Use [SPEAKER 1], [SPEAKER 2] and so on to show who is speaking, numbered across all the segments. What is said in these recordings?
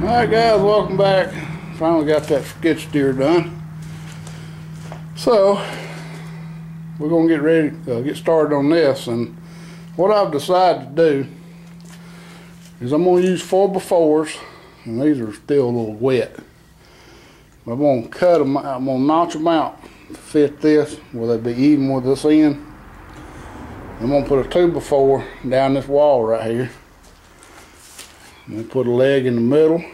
[SPEAKER 1] Alright guys, welcome back. Finally got that skid steer done. So, we're going to get ready to get started on this. And what I've decided to do is I'm going to use 4x4s, and these are still a little wet. I'm going to cut them, I'm going to notch them out to fit this, where they be even with this end. I'm going to put a 2x4 down this wall right here. I'm going to put a leg in the middle.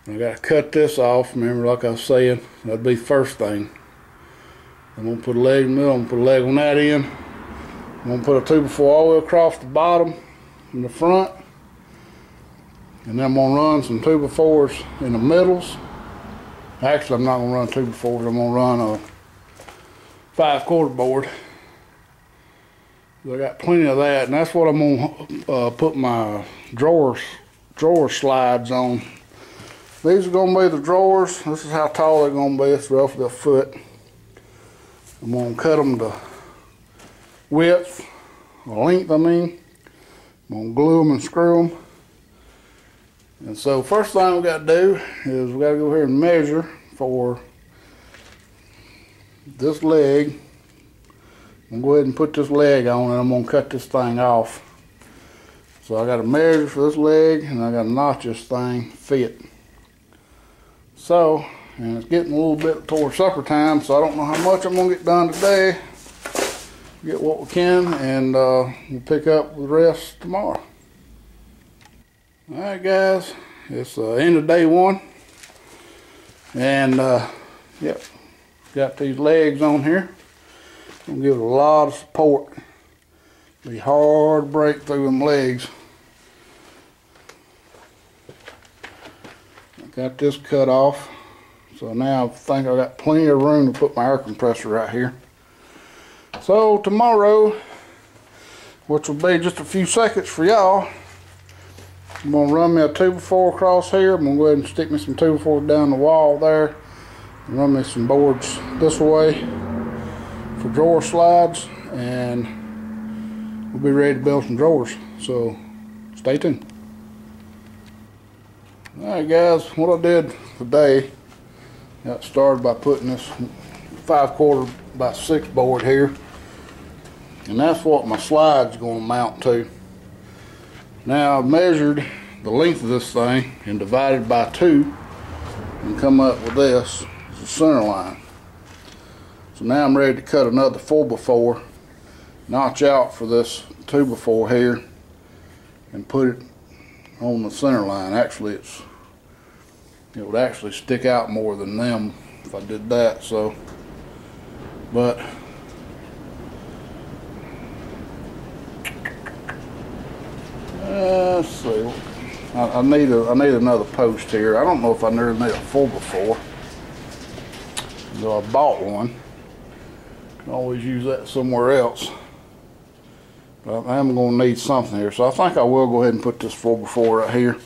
[SPEAKER 1] I got to cut this off. Remember, like I was saying, that'd be the first thing. I'm going to put a leg in the middle. I'm going to put a leg on that end. I'm going to put a 2x4 all the way across the bottom and the front. And then I'm going to run some 2x4s in the middles. Actually, I'm not going to run 2x4s. I'm going to run a 5/4 board. I got plenty of that, and that's what I'm going to put my drawer slides on. These are going to be the drawers. This is how tall they're going to be. It's roughly a foot. I'm going to cut them to width, or length I mean. I'm going to glue them and screw them. And so first thing we got to do is we got to go here and measure for this leg. I'm going to go ahead and put this leg on, and I'm going to cut this thing off. So I got to measure for this leg, and I got to notch this thing fit. So, and it's getting a little bit towards supper time, so I don't know how much I'm going to get done today. Get what we can, and we'll pick up the rest tomorrow. Alright guys, it's end of day one. And, yep, got these legs on here. Gonna give it a lot of support. Be hard to break through them legs. I got this cut off, so now I think I got plenty of room to put my air compressor right here. So tomorrow, which will be just a few seconds for y'all, I'm gonna run me a 2x4 across here. I'm gonna go ahead and stick me some 2x4 down the wall there, and run me some boards this way for drawer slides, and we'll be ready to build some drawers. So stay tuned. Alright guys, what I did today, got started by putting this 5/4 by 6 board here, and that's what my slide's going to mount to. Now I've measured the length of this thing and divided by 2 and come up with this as the center line. So now I'm ready to cut another 4x4, notch out for this 2x4 here, and put it on the center line. Actually, it would actually stick out more than them if I did that. So, but let's see. I need another post here. I don't know if I need a 4x4. Though I bought one. Can always use that somewhere else. But I am going to need something here. So I think I will go ahead and put this 4x4 right here.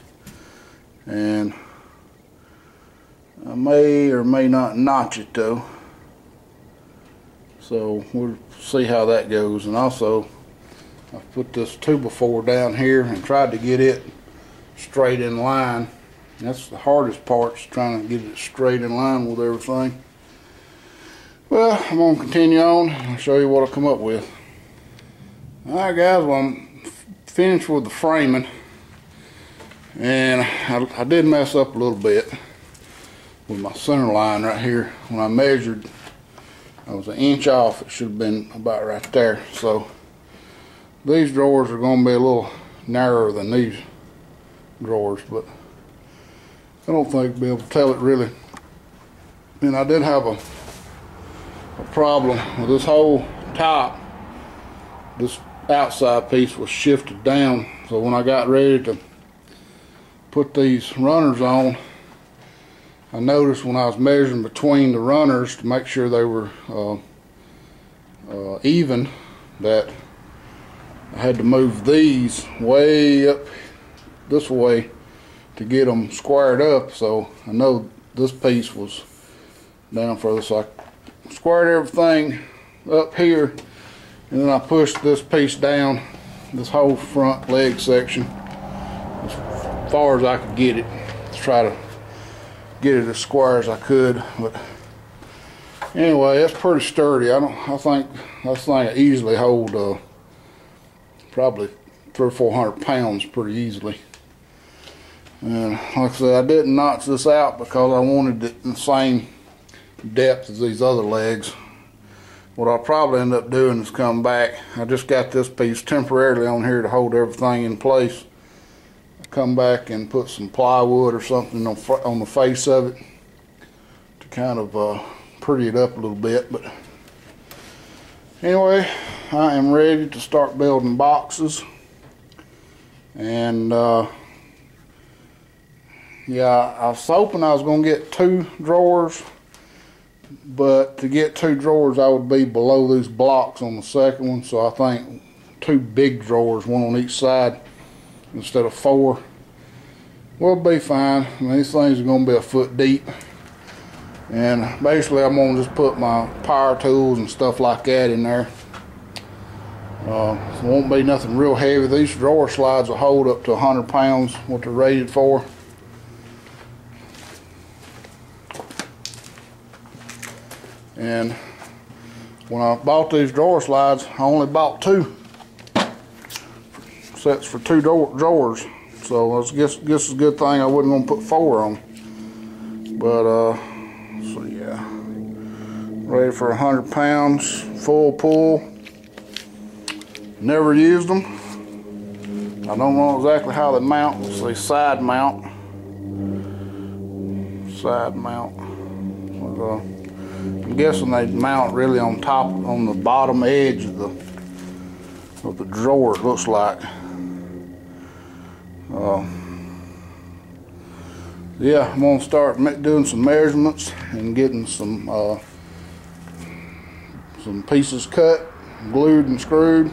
[SPEAKER 1] And I may or may not notch it though. So we'll see how that goes. And also, I've put this 2x4 down here and tried to get it straight in line. That's the hardest part, is trying to get it straight in line with everything. Well, I'm going to continue on and show you what I come up with. Alright guys, well I'm finished with the framing, and I did mess up a little bit with my center line right here. When I measured, I was 1 inch off. It should have been about right there. So these drawers are going to be a little narrower than these drawers, but I don't think I'll be able to tell it really. And I did have a problem with this whole top. This outside piece was shifted down, so when I got ready to put these runners on, I noticed when I was measuring between the runners to make sure they were even, that I had to move these way up this way to get them squared up. So I know this piece was down further, so I squared everything up here, and then I pushed this piece down, this whole front leg section, far as I could get it, to try to get it as square as I could. But anyway, it's pretty sturdy. I think this thing will easily hold probably 300 or 400 pounds pretty easily. And like I said, I didn't notch this out because I wanted it in the same depth as these other legs. What I'll probably end up doing is come back. I just got this piece temporarily on here to hold everything in place. Come back and put some plywood or something on the face of it to kind of pretty it up a little bit. But anyway, I am ready to start building boxes. And yeah, I was hoping I was going to get 2 drawers, but to get 2 drawers I would be below these blocks on the second one, so I think 2 big drawers, one on each side instead of 4, will be fine. I mean, these things are going to be a foot deep, and basically I'm going to just put my power tools and stuff like that in there. It won't be nothing real heavy. These drawer slides will hold up to 100 pounds, what they're rated for. And when I bought these drawer slides, I only bought 2 sets for 2 drawers. So I guess it's a good thing I wasn't going to put 4 on. But so yeah, ready for 100 pounds, full pull. Never used them. I don't know exactly how they mount. Let's see, side mount. Side mount. I'm guessing they mount really on top, on the bottom edge of the drawer, it looks like. Yeah, I'm gonna start doing some measurements and getting some pieces cut, glued and screwed.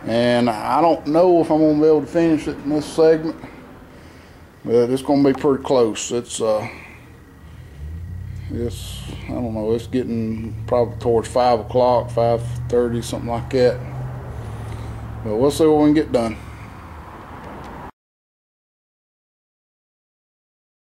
[SPEAKER 1] And I don't know if I'm gonna be able to finish it in this segment, but it's gonna be pretty close. It's I don't know, it's getting probably towards 5 o'clock, 5:30, something like that. But we'll see what we can get done.